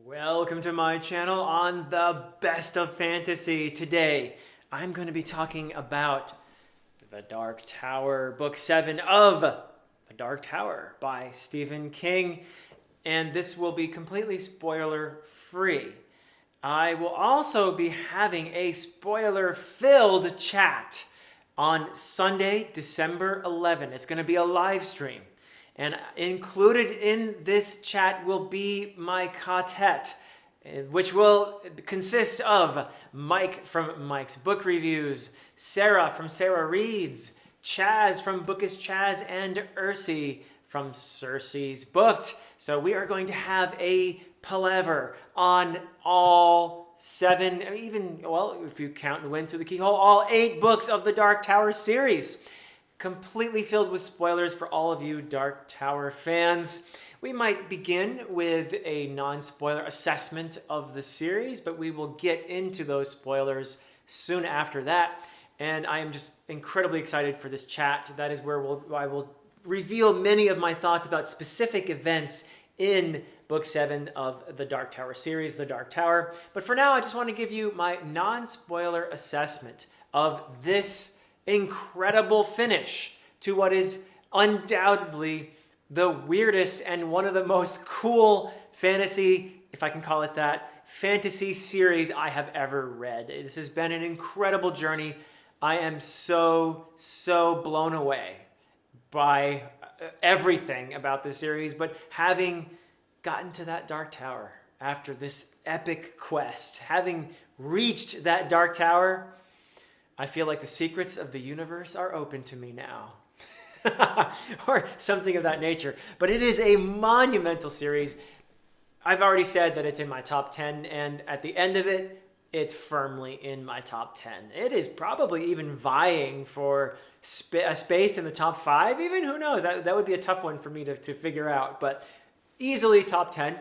Welcome to my channel on the best of fantasy. Today, I'm going to be talking about The Dark Tower, Book 7 of The Dark Tower by Stephen King. And this will be completely spoiler-free. I will also be having a spoiler-filled chat on Sunday, December 11. It's going to be a live stream. And included in this chat will be my ka-tet, which will consist of Mike from Mike's Book Reviews, Sarah from Sarah Reads, Chaz from Bookish Chaz, and Ursi from Cersei's Booked. So we are going to have a palaver on all 7, or even, well, if you count and win through the keyhole, all 8 books of the Dark Tower series. Completely filled with spoilers for all of you Dark Tower fans. We might begin with a non-spoiler assessment of the series, but we will get into those spoilers soon after that. And I am just incredibly excited for this chat. That is where I will reveal many of my thoughts about specific events in Book 7 of the Dark Tower series, The Dark Tower. But for now, I just want to give you my non-spoiler assessment of this incredible finish to what is undoubtedly the weirdest and one of the most cool fantasy, if I can call it that, fantasy series I have ever read. This has been an incredible journey. I am so blown away by everything about this series, but having gotten to that Dark Tower after this epic quest, having reached that Dark Tower, I feel like the secrets of the universe are open to me now. Or something of that nature. But it is a monumental series. I've already said that it's in my top 10, and at the end of it, it's firmly in my top 10. It is probably even vying for a space in the top 5, even. Who knows? That would be a tough one for me to figure out. But easily top 10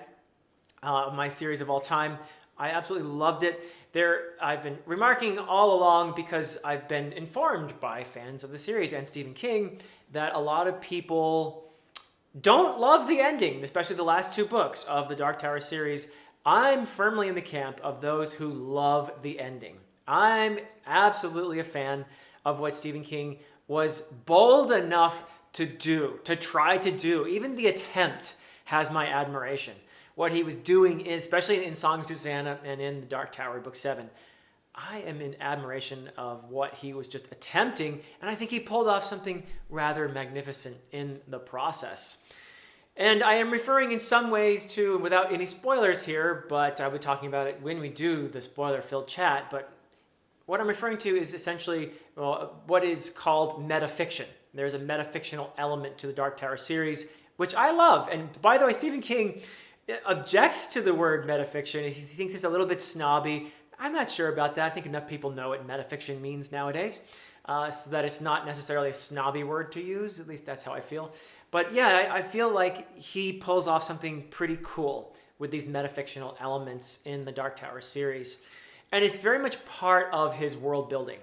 of my series of all time. I absolutely loved it. I've been remarking all along, because I've been informed by fans of the series and Stephen King that a lot of people don't love the ending, especially the last 2 books of the Dark Tower series. I'm firmly in the camp of those who love the ending. I'm absolutely a fan of what Stephen King was bold enough to do, to try to do. Even the attempt has my admiration. What he was doing, especially in Song of Susanna and in The Dark Tower, Book 7, I am in admiration of what he was just attempting, and I think he pulled off something rather magnificent in the process. And I am referring in some ways to, without any spoilers here, but I'll be talking about it when we do the spoiler-filled chat, but what I'm referring to is essentially what is called metafiction. There's a metafictional element to the Dark Tower series, which I love. And by the way, Stephen King objects to the word metafiction. He thinks it's a little bit snobby. I'm not sure about that. I think enough people know what metafiction means nowadays, so that it's not necessarily a snobby word to use. At least that's how I feel. But yeah, I feel like he pulls off something pretty cool with these metafictional elements in the Dark Tower series. And it's very much part of his world building.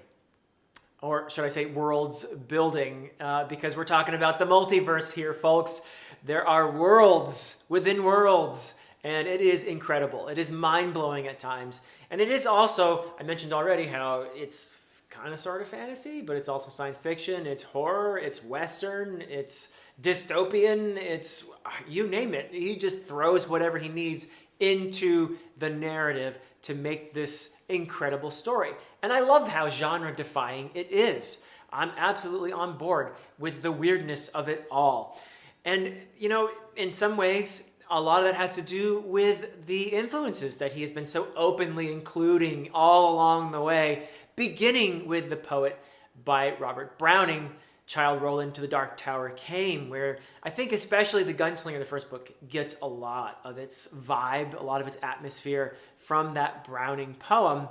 Or should I say worlds building, because we're talking about the multiverse here, folks. There are worlds within worlds, and it is incredible. It is mind-blowing at times. And it is also, I mentioned already how it's kind of sort of fantasy, but it's also science fiction, it's horror, it's Western, it's dystopian, it's, you name it. He just throws whatever he needs into the narrative to make this incredible story. And I love how genre-defying it is. I'm absolutely on board with the weirdness of it all. And, you know, in some ways, a lot of that has to do with the influences that he has been so openly including all along the way, beginning with the poet by Robert Browning, Childe Roland to the Dark Tower Came, where I think especially the Gunslinger, the first book, gets a lot of its vibe, a lot of its atmosphere from that Browning poem.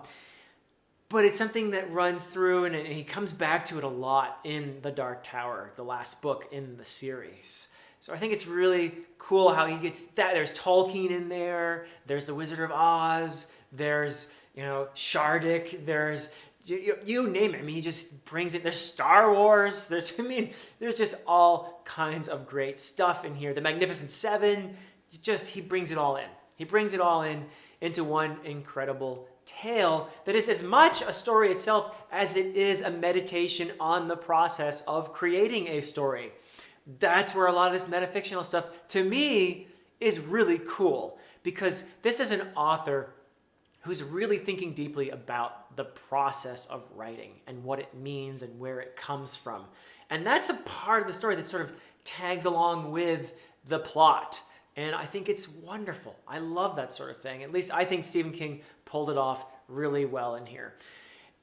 But it's something that runs through, and he comes back to it a lot in The Dark Tower, the last book in the series. So I think it's really cool how he gets that. There's Tolkien in there. There's the Wizard of Oz. There's, Shardik. There's, you name it. I mean, he just brings it. There's Star Wars. There's just all kinds of great stuff in here. The Magnificent Seven. He brings it all in. He brings it all into one incredible tale that is as much a story itself as it is a meditation on the process of creating a story. That's where a lot of this metafictional stuff, to me, is really cool, because this is an author who's really thinking deeply about the process of writing and what it means and where it comes from. And that's a part of the story that sort of tags along with the plot. And I think it's wonderful. I love that sort of thing. At least I think Stephen King pulled it off really well in here.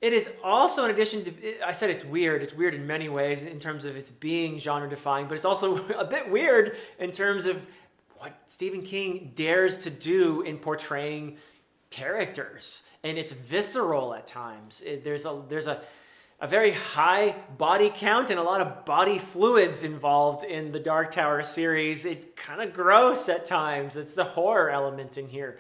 It is also, in addition to, I said it's weird. It's weird in many ways in terms of its being genre-defying, but it's also a bit weird in terms of what Stephen King dares to do in portraying characters. And it's visceral at times. There's a very high body count and a lot of body fluids involved in the Dark Tower series. It's kind of gross at times. It's the horror element in here.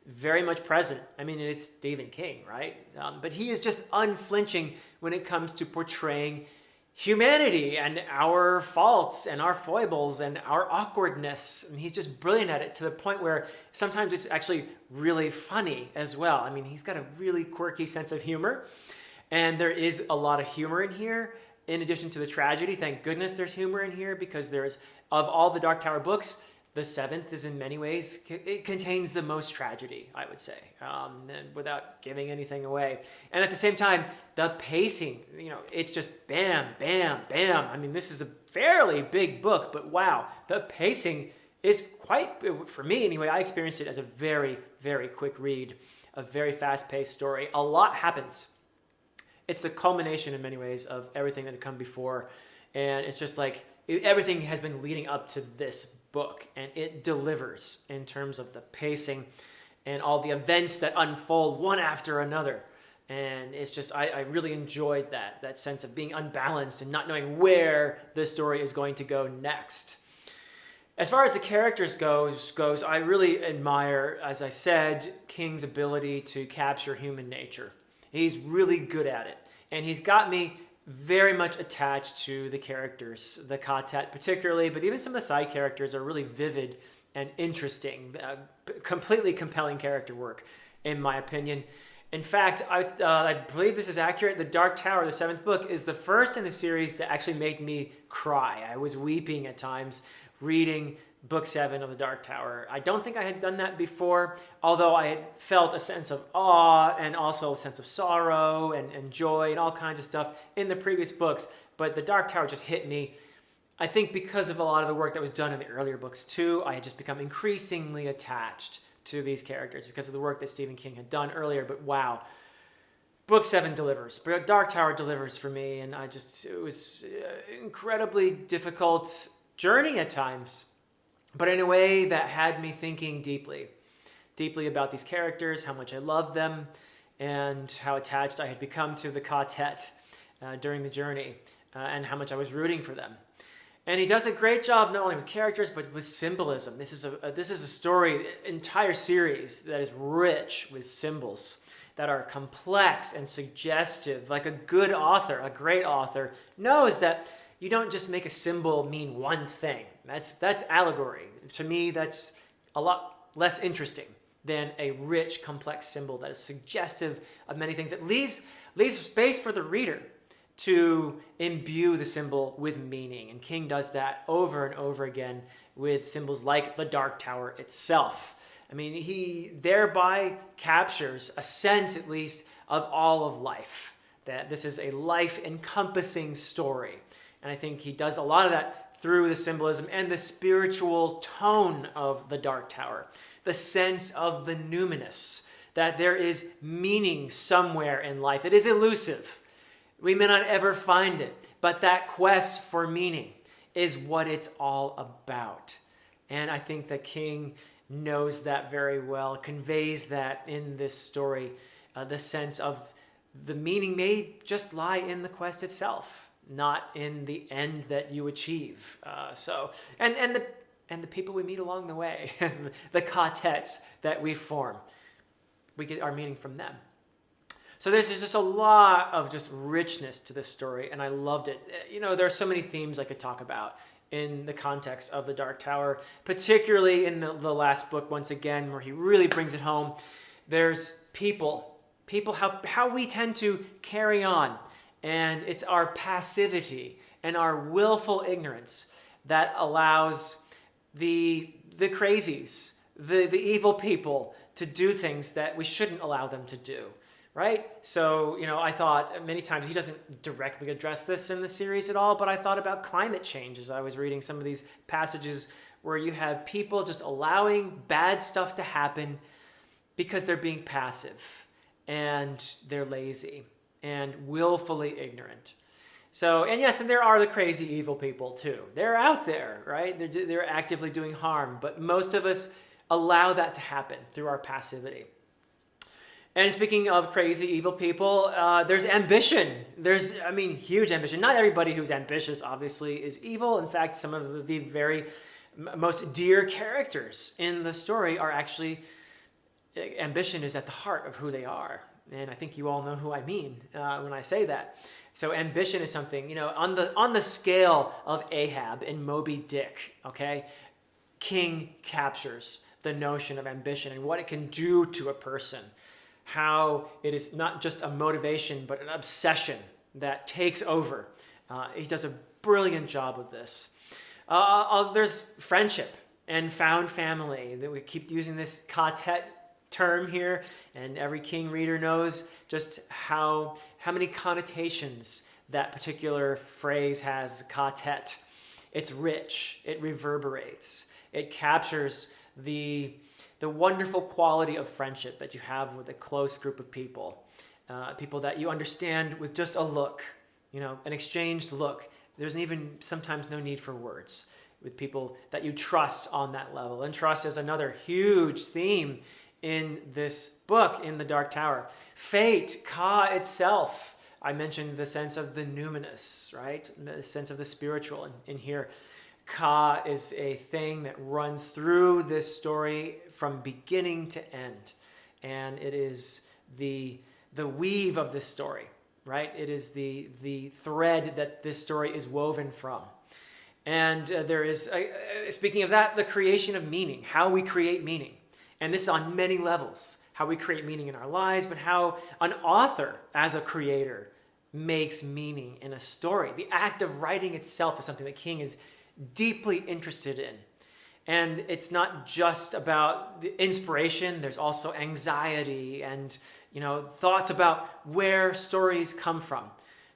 Very much present. I mean, it's Stephen King, right? But he is just unflinching when it comes to portraying humanity and our faults and our foibles and our awkwardness. And he's just brilliant at it, to the point where sometimes it's actually really funny as well. I mean, he's got a really quirky sense of humor. And there is a lot of humor in here. In addition to the tragedy, thank goodness there's humor in here, because there's, of all the Dark Tower books, the seventh is in many ways, it contains the most tragedy, I would say, and without giving anything away. And at the same time, the pacing, it's just bam, bam, bam. I mean, this is a fairly big book, but wow, the pacing is quite, for me anyway, I experienced it as a very, very quick read, a very fast-paced story. A lot happens. It's a culmination in many ways of everything that had come before. And it's just like everything has been leading up to this book, and it delivers in terms of the pacing and all the events that unfold one after another. And it's just, I really enjoyed that sense of being unbalanced and not knowing where the story is going to go next. As far as the characters goes, I really admire, as I said, King's ability to capture human nature. He's really good at it. And he's got me very much attached to the characters, the ka-tet particularly, but even some of the side characters are really vivid and interesting, completely compelling character work, in my opinion. In fact, I believe this is accurate. The Dark Tower, the seventh book, is the first in the series that actually made me cry. I was weeping at times reading Book 7 of the Dark Tower. I don't think I had done that before, although I had felt a sense of awe and also a sense of sorrow and joy and all kinds of stuff in the previous books. But the Dark Tower just hit me. I think because of a lot of the work that was done in the earlier books too, I had just become increasingly attached to these characters because of the work that Stephen King had done earlier. But wow, Book 7 delivers. Dark Tower delivers for me, and it was an incredibly difficult journey at times, but in a way that had me thinking deeply about these characters, how much I loved them, and how attached I had become to the ka-tet during the journey, and how much I was rooting for them. And he does a great job not only with characters, but with symbolism. This is a story, entire series that is rich with symbols that are complex and suggestive. Like a good author, a great author, knows that you don't just make a symbol mean one thing. That's allegory. To me, that's a lot less interesting than a rich, complex symbol that is suggestive of many things, that leaves space for the reader to imbue the symbol with meaning. And King does that over and over again with symbols like the Dark Tower itself. I mean, he thereby captures a sense, at least, of all of life, that this is a life-encompassing story. And I think he does a lot of that through the symbolism and the spiritual tone of the Dark Tower, the sense of the numinous, that there is meaning somewhere in life. It is elusive. We may not ever find it, but that quest for meaning is what it's all about. And I think that King knows that very well, conveys that in this story, the sense of the meaning may just lie in the quest itself, not in the end that you achieve. And the people we meet along the way, the ka-tets that we form, we get our meaning from them. So there's just a lot of just richness to this story, and I loved it. There are so many themes I could talk about in the context of the Dark Tower, particularly in the last book, once again, where he really brings it home. There's people, how we tend to carry on, and it's our passivity and our willful ignorance that allows the crazies, the evil people to do things that we shouldn't allow them to do, right? So, I thought many times, he doesn't directly address this in the series at all, but I thought about climate change as I was reading some of these passages where you have people just allowing bad stuff to happen because they're being passive and they're lazy and willfully ignorant. So, and yes, and there are the crazy evil people too. They're out there, right? They're actively doing harm, but most of us allow that to happen through our passivity. And speaking of crazy evil people, there's ambition. There's, huge ambition. Not everybody who's ambitious, obviously, is evil. In fact, some of the very most dear characters in the story are actually, ambition is at the heart of who they are. And I think you all know who I mean when I say that. So ambition is something, on the scale of Ahab in Moby Dick, okay? King captures the notion of ambition and what it can do to a person. How it is not just a motivation, but an obsession that takes over. He does a brilliant job of this. There's friendship and found family. That we keep using this ka-tet term here, and every King reader knows just how many connotations that particular phrase has, ka-tet. It's rich. It reverberates. It captures the wonderful quality of friendship that you have with a close group of people, people that you understand with just a look, an exchanged look. There's even sometimes no need for words, with people that you trust on that level. And trust is another huge theme in this book, in the Dark Tower. Fate, Ka itself. I mentioned the sense of the numinous, right? The sense of the spiritual in here. Ka is a thing that runs through this story from beginning to end. And it is the weave of this story, right? It is the thread that this story is woven from. And there is, speaking of that, the creation of meaning, how we create meaning. And this is on many levels, how we create meaning in our lives, but how an author as a creator makes meaning in a story. The act of writing itself is something that King is deeply interested in. And it's not just about the inspiration, there's also anxiety and, thoughts about where stories come from.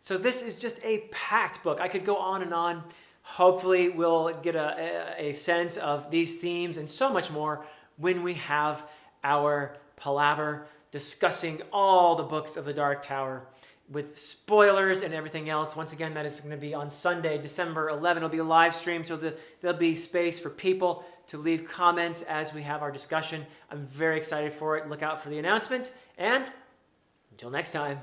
So this is just a packed book. I could go on and on. Hopefully we'll get a sense of these themes and so much more when we have our palaver discussing all the books of the Dark Tower with spoilers and everything else. Once again, that is going to be on Sunday, December 11th. It'll be a live stream, so there'll be space for people to leave comments as we have our discussion. I'm very excited for it. Look out for the announcement, and until next time.